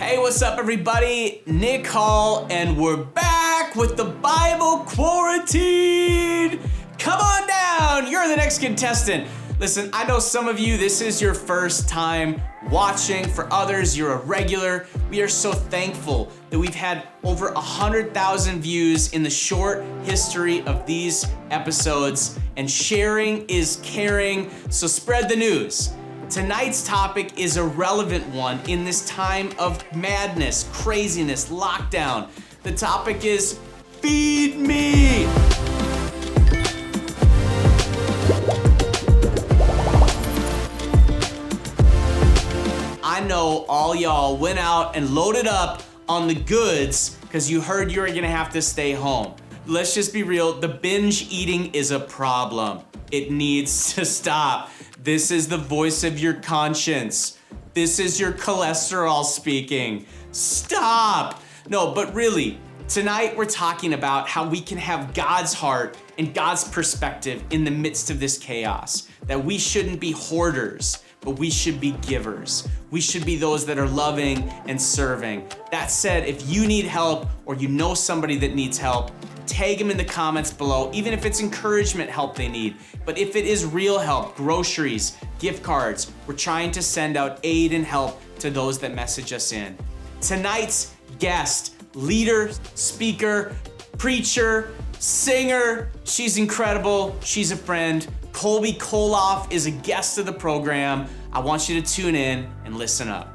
Hey, what's up, everybody? Nick Hall, and we're back with the Bible Quarantine. Come on down. You're the next contestant. Listen, I know some of you, this is your first time watching. For others, you're a regular. We are so thankful that we've had over 100,000 views in the short history of these episodes, and sharing is caring, so spread the news. Tonight's topic is a relevant one in this time of madness, craziness, lockdown. The topic is feed me. I know all y'all went out and loaded up on the goods because you heard you were gonna have to stay home. Let's just be real, the binge eating is a problem. It needs to stop. This is the voice of your conscience. This is your cholesterol speaking. Stop! No, but really, tonight we're talking about how we can have God's heart and God's perspective in the midst of this chaos. That we shouldn't be hoarders, but we should be givers. We should be those that are loving and serving. That said, if you need help or you know somebody that needs help, tag them in the comments below, even if it's encouragement help they need. But if it is real help, groceries, gift cards, we're trying to send out aid and help to those that message us in. Tonight's guest, leader, speaker, preacher, singer, she's incredible, she's a friend. Colby Koloff is a guest of the program. I want you to tune in and listen up.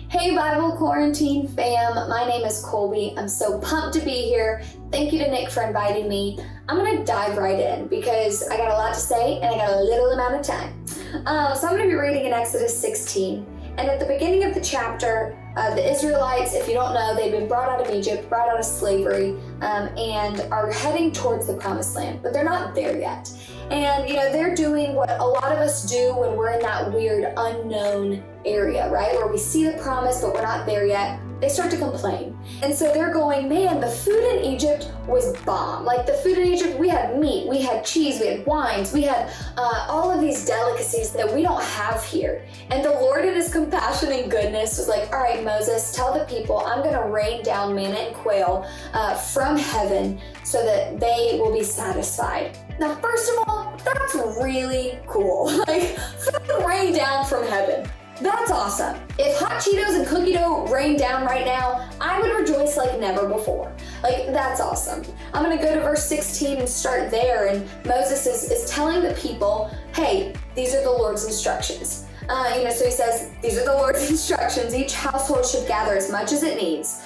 Hey Bible Quarantine fam, my name is Colby. I'm so pumped to be here. Thank you to Nick for inviting me. I'm gonna dive right in because I got a lot to say and I got a little amount of time. So I'm gonna be reading in Exodus 16. And at the beginning of the chapter, the Israelites, if you don't know, they've been brought out of Egypt, brought out of slavery, and are heading towards the promised land, but they're not there yet. And they're doing what a lot of us do when we're in that weird unknown area, right? Where we see the promise, but we're not there yet. They start to complain. And so they're going, man, the food in Egypt was bomb. Like the food in Egypt, we had meat, we had cheese, we had wines, we had all of these delicacies that we don't have here. And the Lord in his compassion and goodness was like, all right, Moses, tell the people, I'm gonna rain down manna and quail from heaven so that they will be satisfied. Now, first of all, that's really cool. Like, food rain down from heaven. That's awesome. If hot Cheetos and cookie dough rain down right now, I would rejoice like never before. Like, that's awesome. I'm gonna go to verse 16 and start there, and Moses is telling the people, hey, these are the Lord's instructions. So he says, these are the Lord's instructions. Each household should gather as much as it needs.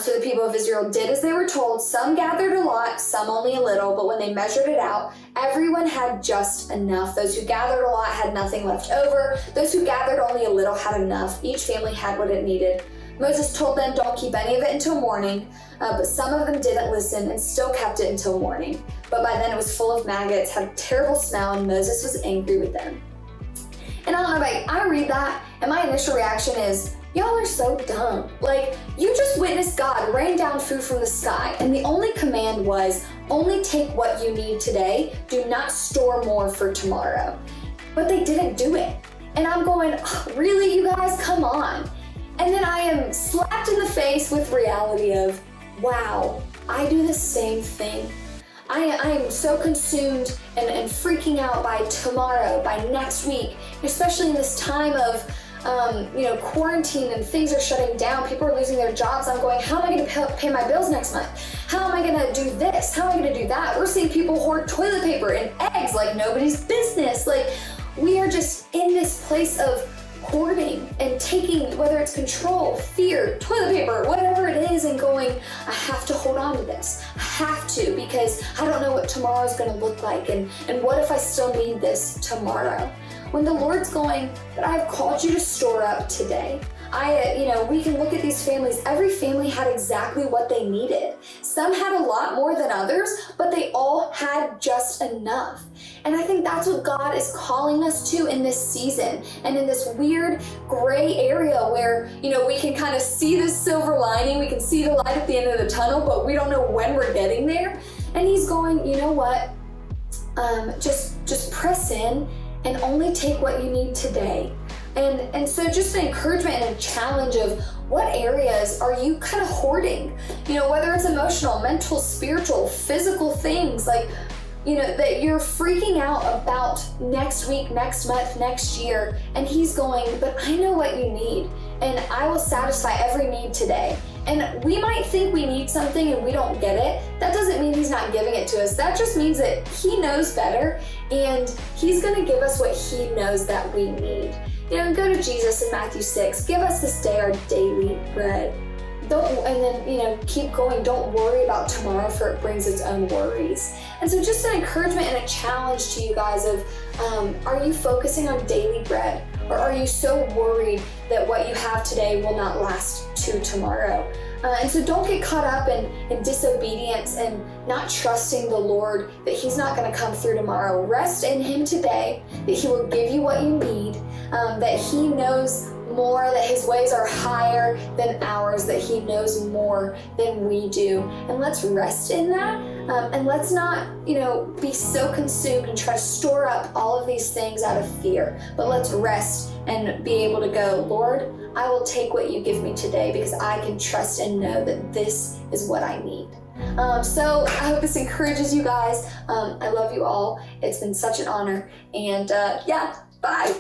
So the people of Israel did as they were told. Some gathered a lot, some only a little, but when they measured it out, everyone had just enough. Those who gathered a lot had nothing left over. Those who gathered only a little had enough. Each family had what it needed. Moses told them, don't keep any of it until morning, but some of them didn't listen and still kept it until morning. But by then it was full of maggots, had a terrible smell, and Moses was angry with them. And I don't know about you, I read that, and my initial reaction is, y'all are so dumb. Like, you just witnessed God rain down food from the sky, and the only command was, only take what you need today, do not store more for tomorrow. But they didn't do it. And I'm going, oh, really, you guys, come on. And then I am slapped in the face with reality of, wow, I do the same thing. I am so consumed and freaking out by tomorrow, by next week, especially in this time of quarantine and things are shutting down. People are losing their jobs. I'm going, how am I going to pay my bills next month? How am I going to do this? How am I going to do that? We're seeing people hoard toilet paper and eggs like nobody's business. Like, we are just in this place of hoarding and taking, whether it's control, fear, toilet paper, whatever it is, and going, I have to hold on to this. I have to, because I don't know what tomorrow's going to look like, and what if I still need this tomorrow? When the Lord's going, but I've called you to store up today. We can look at these families. Every family had exactly what they needed. Some had a lot more than others, but they all had just enough. And I think that's what God is calling us to in this season and in this weird gray area where, we can kind of see this silver lining, we can see the light at the end of the tunnel, but we don't know when we're getting there. And he's going, you know what? Just press in and only take what you need today. And so just an encouragement and a challenge of what areas are you kind of hoarding? Whether it's emotional, mental, spiritual, physical things, like, that you're freaking out about next week, next month, next year, and he's going, but I know what you need, and I will satisfy every need today. And we might think we need something and we don't get it. That doesn't mean he's not giving it to us. That just means that he knows better, and he's gonna give us what he knows that we need. Go to Jesus in Matthew 6, give us this day our daily bread. Keep going. Don't worry about tomorrow, for it brings its own worries. And so just an encouragement and a challenge to you guys of, are you focusing on daily bread? Or are you so worried that what you have today will not last to tomorrow? And so don't get caught up in disobedience and not trusting the Lord that he's not going to come through tomorrow. Rest in him today, that he will give you what you need, that he knows more, that his ways are higher than ours, that he knows more than we do. And let's rest in that. And let's not, be so consumed and try to store up all of these things out of fear. But let's rest and be able to go, Lord, I will take what you give me today, because I can trust and know that this is what I need. So I hope this encourages you guys. I love you all. It's been such an honor. And bye.